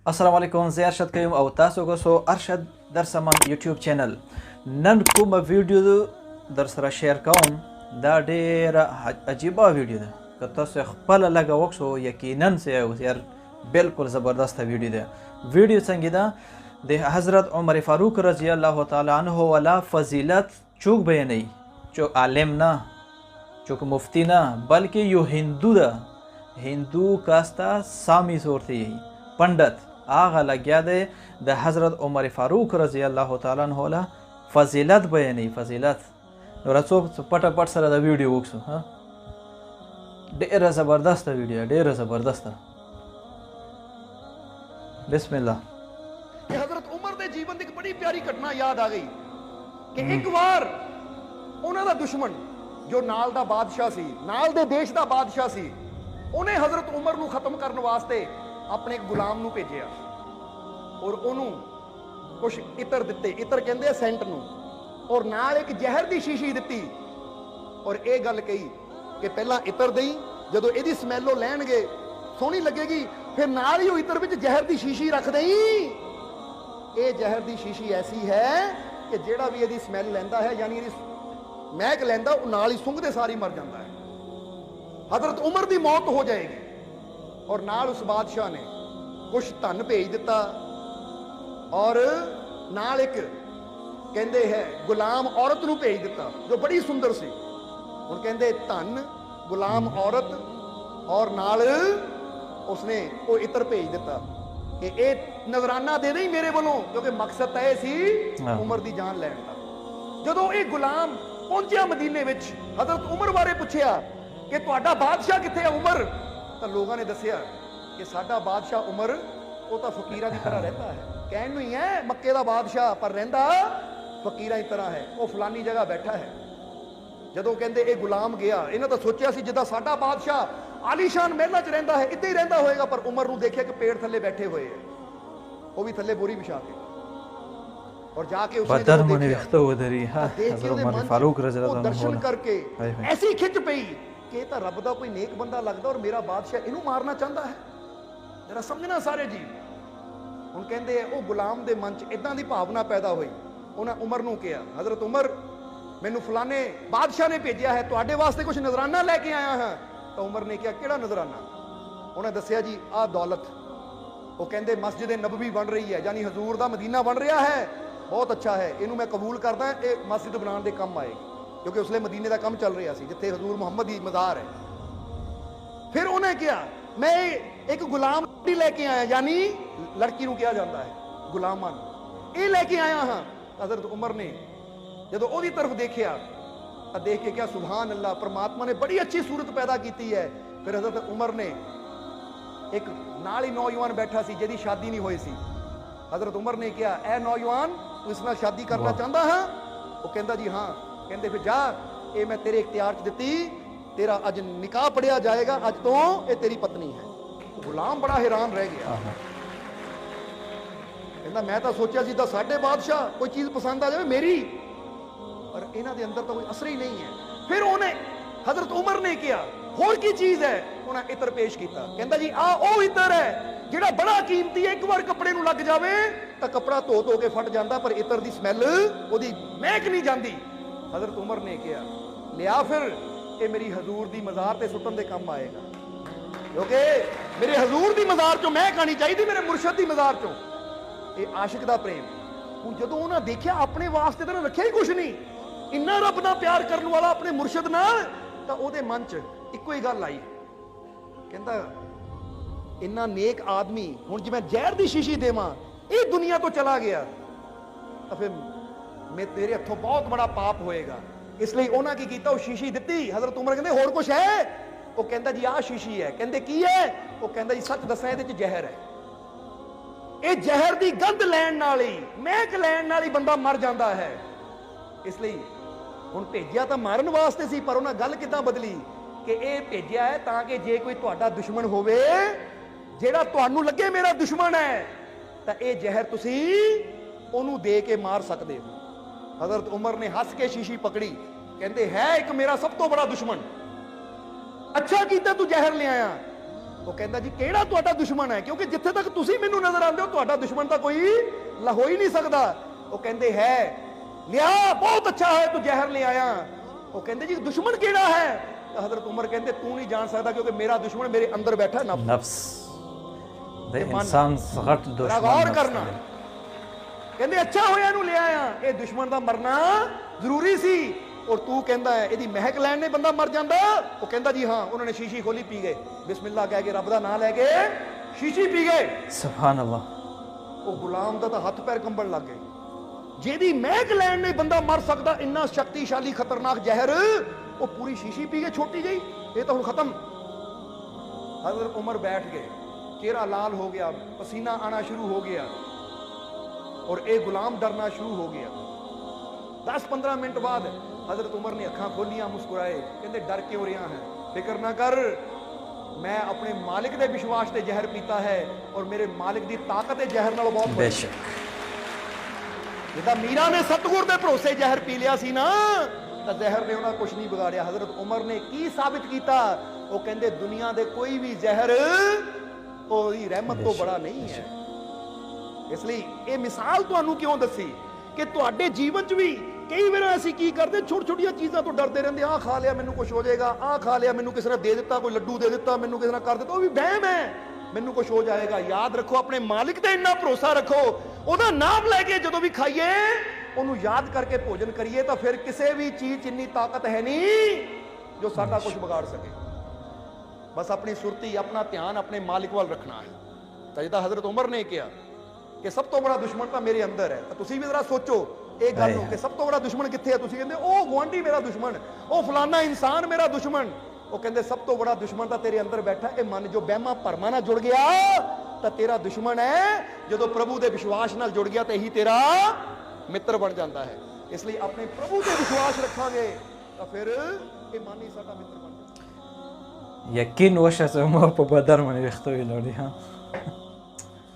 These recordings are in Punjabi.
السلام علیکم زه ارشد کوم او تاسو کو سو ارشد در سمان یوټیوب چینل نن کومه ویډیو در سره شیر کوم دا ډیره عجیبه ویډیو ده که تاسو خپل لګه وکسو یقینا سه بالکل زبردست ویډیو ده ویډیو څنګه ده د حضرت عمر فاروق رضی الله تعالی عنہ والا فضیلت چوک بیانوي چوک عالم نه چوک مفتی نه بلکې یو هندو ده هندو کاستا سامی صورتی پنڈت آغا لگیا دے د حضرت عمر فاروق رضی اللہ تعالی عنہ والا فضیلت بیانی فضیلت نو رسو پټه پټ سره د ویډیو وکسو ها ډیره زبردست ویډیو ډیره زبردست بسم اللہ کہ حضرت عمر دے جیون دی ایک بڑی پیاری گھٹنا یاد آ گئی کہ ایک بار انہاں دا دشمن جو نال دا بادشاہ سی نال دے دیش دا بادشاہ سی انہیں حضرت عمر نو ختم کرنے واسطے اپنے ایک غلام نو بھیجیا اور انہوں کچھ عطر دتے عطر کہندے سینٹ نو اور نال ایک زہر دی شیشی دتی اور اے گل کہی کہ پہلا عطر دئی جدو اے دی سمیلو لین گے سونی لگے گی پھر نال ہی عطر وچ زہر دی شیشی رکھ دئی اے زہر دی شیشی ایسی ہے کہ جیڑا بھی اے سمیل لیندا ہے یعنی مہک لیندا او نال ہی سنگ دے ساری مر جاندا ہے حضرت عمر دی موت ہو جائے گی اور نال اس بادشاہ نے کچھ دھن بھیج دیتا اور نال ایک کہندے ہے غلام عورت نو بھیج دیتا جو بڑی سندر سی ہن کہندے دھن غلام عورت اور نال اس نے وہ عطر بھیج دیتا کہ اے نظرانہ دے دیں میرے والوں کیونکہ مقصد اے سی عمر دی جان لین دا جدوں اے غلام پہنچیا مدینے وچ حضرت عمر بارے پوچھیا کہ تہاڈا بادشاہ کتھے ہے عمر تو لوگوں نے دسیا کہ ساڈا بادشاہ عمر وہ تو فقیراں دی طرح رہتا ہے کہن نوں ہی ہے مکے دا بادشاہ پر رہندا فقیراں دی طرح ہے وہ فلانی جگہ بیٹھا ہے جدوں کہندے اے غلام گیا انہاں تو سوچیا سی جدا ساڈا بادشاہ عالی شان محلاں چ رہندا ہے ادھر ہی رہندا ہوئے گا پر عمر نوں دیکھیا کہ پیڑ تھلے بیٹھے ہوئے ہیں وہ بھی تھلے بوری بچھا کے اور جا کے اس نے بدر من وختو ودری ہا حضرت عمر فاروق رضی اللہ عنہ درشن کر کے ایسی کھچ پئی کہ یہ تو رب دا کوئی نیک بندہ لگتا اور میرا بادشاہ انہوں مارنا چاہتا ہے ذرا سمجھنا سارے جی ہن کہندے او غلام دے من چ اداں دی بھاونا پیدا ہوئی انہاں عمر نوں کہیا حضرت عمر مینوں فلانے بادشاہ نے بھیجیا ہے تواڈے واسطے کچھ نذرانہ لے کے آیا ہاں تو عمر نے کہا کیڑا نذرانہ انہاں دسیا جی آ دولت وہ کہندے مسجد نبوی بن رہی ہے یعنی حضور دا مدینہ بن رہا ہے بہت اچھا ہے اینوں میں قبول کردا ہاں اے مسجد بنان دے کم آئے گی کیونکہ اس لیے مدینے کا کم چل رہا سی جتھے حضور محمد دی مزار ہے پھر انہیں کیا میں ایک غلام لے کے آیا یعنی لڑکی نو کیا جاتا ہے غلامان یہ لے کے آیا ہاں حضرت عمر نے جدو او دی طرف دیکھیا دیکھ کے کیا سبحان اللہ پرماتما نے بڑی اچھی صورت پیدا کیتی ہے پھر حضرت عمر نے ایک نال ہی نوجوان بیٹھا سی جدی شادی نہیں ہوئی سی حضرت عمر نے کیا اے نوجوان تو اس نال شادی کرنا چاہتا ہاں وہ کہندا جی ہاں کہندے پھر جا اے میں تیرے اختیار چ دتی تیرا اج نکاح پڑھیا جائے گا اج تو اے تیری پتنی ہے غلام بڑا حیران رہ گیا کہندا میں تو سوچیا سی تا ساڈے بادشاہ کوئی چیز پسند آ جائے میری اور انہاں دے اندر تو کوئی اثر ہی نہیں ہے پھر انہیں حضرت عمر نے کیا ہور کی چیز ہے انہاں عطر پیش کیتا کہندا جی آ او عطر ہے جڑا بڑا قیمتی ہے ایک بار کپڑے نو لگ جاوے تا کپڑا دھو دھو کے پھٹ جاندا پر عطر دی سمیل او دی مہک نہیں جاندی حضرت عمر نے کیا لیا پھر کہ میری حضور دی مزار تے سٹن دے کم آئے گا کیونکہ میرے حضور دی مزار چوں مہک آنی چاہیے میرے مرشد دی مزار چوں یہ عاشق دا پریم ہن جدوں انہاں دیکھیا اپنے واسطے تے رکھیا ہی کچھ نہیں اتنا رب نال پیار کرن والا اپنے مرشد نال تا او دے من چ اکو ہی گل آئی کہندا اتنا نیک آدمی ہن جے میں زہر دی شیشی دیواں اے دنیا تو چلا گیا تا پھر میں تیرے ہتھوں بہت بڑا پاپ ہوئے گا اس لیے انہاں کی کیتا وہ شیشی دتی حضرت عمر کہندے ہور کچھ ہے وہ کہندا جی آ شیشی ہے کہندے کی ہے وہ کہندا جی سچ دساں اے وچ زہر ہے اے زہر دی گند لین نال ہی مہک لین نال ہی بندہ مر جاندا ہے اس لیے ہن بھیجیا تا مارن واسطے سی پر انہاں گل کداں بدلی کہ اے بھیجیا ہے تاکہ جے کوئی تہاڈا دشمن ہووے جیڑا تہانوں لگے میرا دشمن ہے تا اے زہر تسی اونوں دے کے مار سکدے ہو حضرت عمر نے ہس کے شیشی پکڑی کہندے ہے ایک میرا سب تو بڑا دشمن اچھا کیتا تو زہر لے آیا ਉਹ ਕਹਿੰਦਾ ਜੀ ਕਿਹੜਾ ਤੁਹਾਡਾ ਦੁਸ਼ਮਣ ਹੈ, ਕਿਉਂਕਿ ਜਿੱਥੇ ਤੱਕ ਤੁਸੀਂ ਮੈਨੂੰ ਨਜ਼ਰ ਆਉਂਦੇ ਹੋ ਤੁਹਾਡਾ ਦੁਸ਼ਮਣ ਤਾਂ ਕੋਈ ਹੋ ਹੀ ਨਹੀਂ ਸਕਦਾ। ਉਹ ਕਹਿੰਦੇ ਹੈ ਲਿਆ, ਬਹੁਤ ਅੱਛਾ ਹੈ ਤੂੰ ਜ਼ਹਿਰ ਲੈ ਆਇਆ। ਉਹ ਕਹਿੰਦੇ ਜੀ ਦੁਸ਼ਮਣ ਕਿਹੜਾ ਹੈ? ਤਾਂ ਹਜ਼ਰਤ ਉਮਰ ਕਹਿੰਦੇ ਤੂੰ ਨਹੀਂ ਜਾਣ ਸਕਦਾ, ਕਿਉਂਕਿ ਮੇਰਾ ਦੁਸ਼ਮਣ ਮੇਰੇ ਅੰਦਰ ਬੈਠਾ ਹੈ, ਨਫਸ ਦੇ ਇਨਸਾਨ ਸਖਤ ਦੁਸ਼ਮਣ ਗੌਰ ਕਰਨਾ। ਕਹਿੰਦੇ ਅੱਛਾ ਹੋਇਆ ਇਹਨੂੰ ਲੈ ਆਇਆ, ਇਹ ਦੁਸ਼ਮਣ ਦਾ ਮਰਨਾ ਜ਼ਰੂਰੀ ਸੀ। ਔਰ ਤੂੰ ਕਹਿੰਦਾ ਹੈ ਇਹਦੀ ਮਹਿਕ ਲੈਣ ਨੇ ਬੰਦਾ ਮਰ ਜਾਂਦਾ। ਉਹ ਕਹਿੰਦਾ ਜੀ ਹਾਂ। ਉਹਨਾਂ ਨੇ ਸ਼ੀਸ਼ੀ ਖੋਲੀ, ਪੀ ਗਏ, ਬਿਸਮਿਲ੍ਲਾ ਕਹਿ ਕੇ ਰੱਬ ਦਾ ਨਾਮ ਲੈ ਕੇ ਸ਼ੀਸ਼ੀ ਪੀ ਗਏ। ਸੁਭਾਨ ਅੱਲਾਹ। ਉਹ ਗੁਲਾਮ ਦਾ ਤਾਂ ਹੱਥ ਪੈਰ ਕੰਬਣ ਲੱਗ ਗਏ। ਜਿਹਦੀ ਮਹਿਕ ਲੈਣ ਨੇ ਬੰਦਾ ਮਰ ਸਕਦਾ, ਇੰਨਾ ਸ਼ਕਤੀਸ਼ਾਲੀ ਖਤਰਨਾਕ ਜ਼ਹਿਰ, ਉਹ ਪੂਰੀ ਸ਼ੀਸ਼ੀ ਪੀ ਗਏ ਛੋਟੀ ਜਿਹੀ। ਇਹ ਤਾਂ ਹੁਣ ਖਤਮ। ਹਜ਼ਰਤ ਉਮਰ ਬੈਠ ਗਏ, ਚਿਹਰਾ ਲਾਲ ਹੋ ਗਿਆ, ਪਸੀਨਾ ਆਣਾ ਸ਼ੁਰੂ ਹੋ ਗਿਆ ਔਰ ਇਹ ਗੁਲਾਮ ਡਰਨਾ ਸ਼ੁਰੂ ਹੋ ਗਿਆ। 10-15 ਮਿੰਟ ਬਾਅਦ हजरत उमर ने अखां खोलियां, मुस्कुराए, कहते डर क्यों रहा है? फिक्र ना कर, मैं अपने मालिक दे विश्वास ते जहर पीता है और मेरे मालिक दी ताकत है जहर नालों बहुत बेशक। जिदा मीरा ने सतगुर दे भरोसे जहर पी लिया सी ना, तो जहर ने उन्हें कुछ नहीं बिगाड़िया। हजरत उमर ने की साबित किया? वो कहते दुनिया दे कोई भी जहर ओदी रहमत तो बड़ा नहीं है। इसलिए ये मिसाल तुहानू क्यों दसी कि तुहाडे जीवन च भी कई बार ਅਸੀਂ ਕੀ ਕਰਦੇ, ਛੋਟੀ ਛੋਟੀਆਂ ਚੀਜ਼ਾਂ ਤੋਂ ਡਰਦੇ ਰਹਿੰਦੇ। ਆਹ ਖਾ ਲਿਆ ਮੈਨੂੰ ਕੁਝ ਹੋ ਜਾਏਗਾ, ਆਹ ਖਾ ਲਿਆ ਮੈਨੂੰ ਕਿਸੇ ਨੇ ਦੇ ਦਿੱਤਾ, ਕੋਈ ਲੱਡੂ ਦੇ ਦਿੱਤਾ, ਮੈਨੂੰ ਕਿਸੇ ਨੇ ਕਰ ਦਿੱਤਾ, ਉਹ ਵੀ ਵਹਿਮ ਹੈ, ਮੈਨੂੰ ਕੁਝ ਹੋ ਜਾਏਗਾ। ਯਾਦ ਰੱਖੋ, ਆਪਣੇ ਮਾਲਿਕ ਤੇ ਇੰਨਾ ਭਰੋਸਾ ਰੱਖੋ, ਉਹਦਾ ਨਾਮ ਲੈ ਕੇ ਜਦੋਂ ਵੀ ਖਾਈਏ ਉਹਨੂੰ ਯਾਦ ਕਰਕੇ ਭੋਜਨ ਕਰੀਏ, ਤਾਂ ਫਿਰ ਕਿਸੇ ਵੀ ਚੀਜ਼ 'ਚ ਇੰਨੀ ਤਾਕਤ ਹੈ ਨਹੀਂ ਜੋ ਸਾਡਾ ਕੁਝ ਵਿਗਾੜ ਸਕੇ। ਬਸ ਆਪਣੀ ਸੁਰਤੀ, ਆਪਣਾ ਧਿਆਨ ਆਪਣੇ ਮਾਲਿਕ ਵੱਲ ਰੱਖਣਾ ਹੈ। ਤਾਂ ਜਿੱਦਾਂ ਹਜ਼ਰਤ ਉਮਰ ਨੇ ਕਿਹਾ ਕਿ ਸਭ ਤੋਂ ਬੜਾ ਦੁਸ਼ਮਣ ਤਾਂ ਮੇਰੇ ਅੰਦਰ ਹੈ, ਤਾਂ ਤੁਸੀਂ ਵੀ ਜ਼ਰਾ ਸੋਚੋ ਇਹ ਗੱਲ ਨੂੰ ਕਿ ਸਭ ਤੋਂ ਬੜਾ ਦੁਸ਼ਮਣ ਕਿੱਥੇ ਹੈ। ਤੁਸੀਂ ਕਹਿੰਦੇ ਉਹ ਗੁਆਂਢੀ ਮੇਰਾ ਦੁਸ਼ਮਣ, ਉਹ ਫਲਾਨਾ ਇਨਸਾਨ ਮੇਰਾ ਦੁਸ਼ਮਣ। ਉਹ ਕਹਿੰਦੇ ਸਭ ਤੋਂ ਬੜਾ ਦੁਸ਼ਮਣ ਤਾਂ ਤੇਰੇ ਅੰਦਰ ਬੈਠਾ। ਇਹ ਮਨ ਜੋ ਵਹਿਮਾਂ ਭਰਮਾਂ ਨਾਲ ਜੁੜ ਗਿਆ ਤਾਂ ਤੇਰਾ ਦੁਸ਼ਮਣ ਹੈ। ਜਦੋਂ ਪ੍ਰਭੂ ਦੇ ਵਿਸ਼ਵਾਸ ਨਾਲ ਜੁੜ ਗਿਆ ਤਾਂ ਇਹੀ ਤੇਰਾ ਮਿੱਤਰ ਬਣ ਜਾਂਦਾ ਹੈ। ਇਸ ਲਈ ਆਪਣੇ ਪ੍ਰਭੂ ਤੇ ਵਿਸ਼ਵਾਸ ਰੱਖਾਂਗੇ ਤਾਂ ਫਿਰ ਇਹ ਮਨ ਹੀ ਸਾਡਾ ਮਿੱਤਰ ਬਣ ਜਾਂਦਾ। ਯਕੀਨ وشت عمر په بدر باندې وختوي لوري ها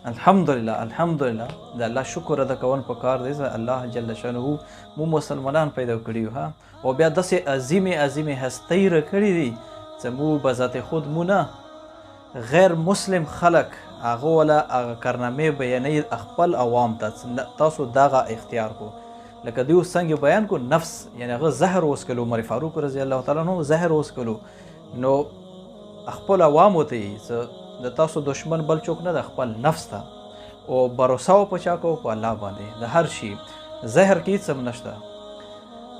الحمدلله الحمدلله د الله شکر ادا کول په کار دی. الله جل شانه مو مسلمانان پیدا کړیو ها، او بیا داسې عظیم هستی را کړی دي چې مو به ذات خود مو نه غیر مسلم خلق هغه ولا هغه کارنامې بیانوي خپل عوام ته. تاسو دغه اختیار کو لکه دوی څنګه بیان کو، نفس یعنی هغه زهر وسکلو، عمر فاروق رضی الله تعالی عنہ زهر وسکلو، نو خپل عوام ته د تاسو دشمن بل څوک نه د خپل نفس ته او باور پچا کو په الله باندې د هر شي زهر کې څه نشته.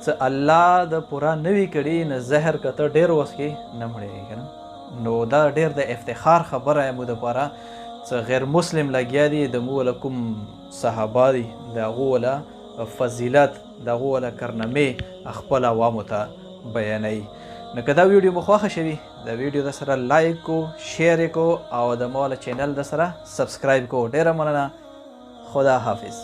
څه الله د پورا نوی کړي نه زهر کته ډیر وسکي نه مړی کنه. نو دا ډیر د افتخار خبره مو د پاره څه غیر مسلم لګیا دي د مو لکم صحابه دي د غوله فضیلت د غوله کرنمه خپل عوامو ته بیانوي. نو که دا ویډیو مو خوښه شوي دا ویډیو د سره لایک کو، شیر کو او د مولا چینل د سره سبسکرایب کو. ډیره مننه. خدا حافظ.